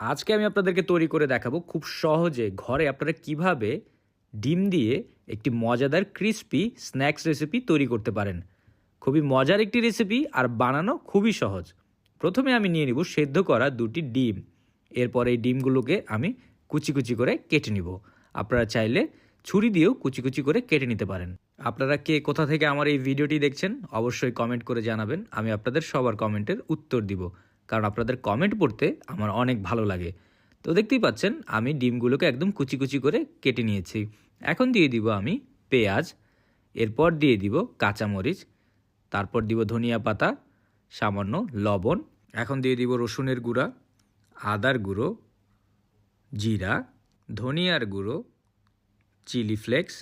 আজকে আমি আপনাদেরকে তৈরি করে দেখাবো খুব সহজে ঘরে আপনারা কিভাবে ডিম দিয়ে একটি মজাদার ক্রিস্পি স্ন্যাক্স রেসিপি তৈরি করতে পারেন। খুবই মজার একটি রেসিপি আর বানানো খুবই সহজ। প্রথমে আমি নিয়ে নিব সেদ্ধ করা 2টি ডিম। এরপর এই ডিমগুলোকে আমি কুচি কুচি করে কেটে নিব। আপনারা চাইলে ছুরি দিয়েও কুচি কুচি করে কেটে নিতে পারেন। আপনারা কে কোথা থেকে আমার এই ভিডিওটি দেখছেন অবশ্যই কমেন্ট করে জানাবেন। আমি আপনাদের সবার কমেন্টের উত্তর দিব, কারণ আপনাদের কমেন্ট পড়তে আমার অনেক ভালো লাগে। তো দেখতেই পাচ্ছেন আমি ডিমগুলোকে একদম কুচি কুচি করে কেটে নিয়েছি। এখন দিয়ে দিব আমি পেঁয়াজ, এরপর দিয়ে দিব কাঁচামরিচ, তারপর দিব ধনিয়া পাতা, সামান্য লবণ, এখন দিয়ে দিব রসুনের গুঁড়া, আদার গুঁড়ো, জিরা, ধনিয়ার গুঁড়ো, চিলি ফ্লেক্স,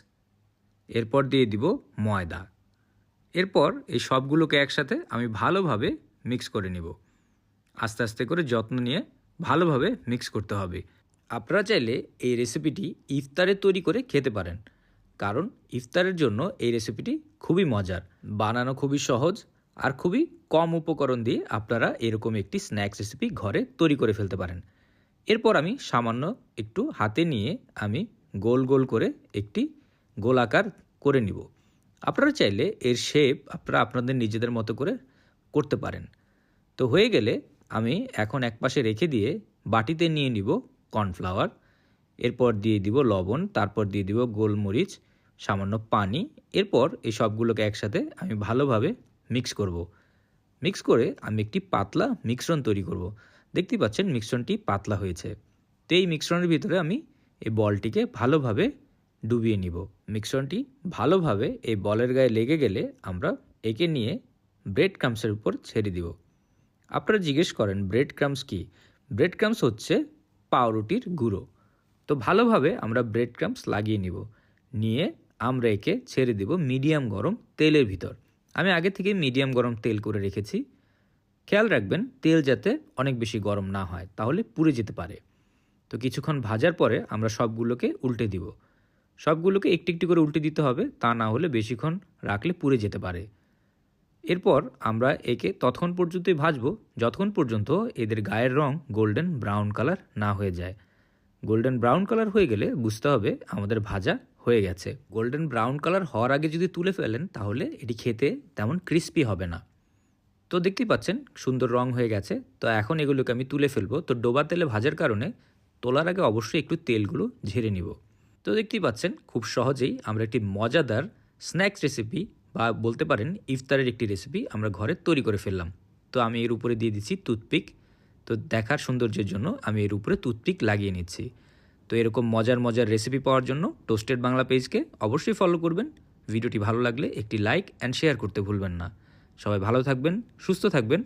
এরপর দিয়ে দিব ময়দা। এরপর এই সবগুলোকে একসাথে আমি ভালোভাবে মিক্স করে নিব। আস্তে আস্তে করে যত্ন নিয়ে ভালোভাবে মিক্স করতে হবে। আপনারা চাইলে এই রেসিপিটি ইফতারে তৈরি করে খেতে পারেন, কারণ ইফতারের জন্য এই রেসিপিটি খুবই মজার, বানানো খুবই সহজ আর খুবই কম উপকরণ দিয়ে আপনারা এরকম একটি স্ন্যাক্স রেসিপি ঘরে তৈরি করে ফেলতে পারেন। এরপর আমি সামান্য একটু হাতে নিয়ে আমি গোল গোল করে একটি গোলাকার করে নিব। আপনারা চাইলে এর শেপ আপনারা আপনাদের নিজেদের মতো করে করতে পারেন। তো হয়ে গেলে আমি এখন একপাশে রেখে দিয়ে বাটিতে নিয়ে নিব কর্নফ্লাওয়ার, এরপর দিয়ে দিব লবণ, তারপর দিয়ে দিব গোলমরিচ, সামান্য পানি। এরপর এই সবগুলোকে একসাথে আমি ভালোভাবে মিক্স করব। মিক্স করে আমি একটি পাতলা মিশ্রণ তৈরি করব। দেখতেই পাচ্ছেন মিশ্রণটি পাতলা হয়েছে। তো এই মিশ্রণের ভিতরে আমি এই বলটিকে ভালোভাবে ডুবিয়ে নিব। মিশ্রণটি ভালোভাবে এই বলের গায়ে লেগে গেলে আমরা একে নিয়ে ব্রেড ক্রাম্বসের উপর ছেড়ে দিব। আপনারা জিজ্ঞেস করেন ব্রেড ক্রাম্বস কী? ব্রেড ক্রাম্বস হচ্ছে পাউরুটির গুঁড়ো। তো ভালোভাবে আমরা ব্রেড ক্রাম্বস লাগিয়ে নিব, নিয়ে আমরা একে ছেড়ে দেব মিডিয়াম গরম তেলের ভিতর। আমি আগে থেকে মিডিয়াম গরম তেল করে রেখেছি। খেয়াল রাখবেন তেল যাতে অনেক বেশি গরম না হয়, তাহলে পুড়ে যেতে পারে। তো কিছুক্ষণ ভাজার পরে আমরা সবগুলোকে উল্টে দিব। সবগুলোকে একটু একটু করে উল্টে দিতে হবে, তা না হলে বেশিক্ষণ রাখলে পুড়ে যেতে পারে। এরপর আমরা একে ততক্ষণ পর্যন্তই ভাজবো যতক্ষণ পর্যন্ত এদের গায়ের রং গোল্ডেন ব্রাউন কালার না হয়ে যায়। গোল্ডেন ব্রাউন কালার হয়ে গেলে বুঝতে হবে আমাদের ভাজা হয়ে গেছে। গোল্ডেন ব্রাউন কালার হওয়ার আগে যদি তুলে ফেলেন তাহলে এটি খেতে তেমন ক্রিস্পি হবে না। তো দেখতেই পাচ্ছেন সুন্দর রং হয়ে গেছে। তো এখন এগুলোকে আমি তুলে ফেলবো। তো ডোবা তেলে ভাজার কারণে তোলার আগে অবশ্যই একটু তেলগুলো ঝেড়ে নিব। তো দেখতেই পাচ্ছেন খুব সহজেই আমরা একটি মজাদার স্ন্যাক্স রেসিপি বা বলতে পারেন ইফতারের একটি রেসিপি আমরা ঘরে তৈরি করে ফেললাম। তো আমি এর উপরে দিয়ে দিচ্ছি টুথপিক। তো দেখার সৌন্দর্যের জন্য আমি এর উপরে টুথপিক লাগিয়ে নিচ্ছি। তো এরকম মজার মজার রেসিপি পাওয়ার জন্য টোস্টেড বাংলা পেজকে অবশ্যই ফলো করবেন। ভিডিওটি ভালো লাগলে একটি লাইক অ্যান্ড শেয়ার করতে ভুলবেন না। সবাই ভালো থাকবেন, সুস্থ থাকবেন।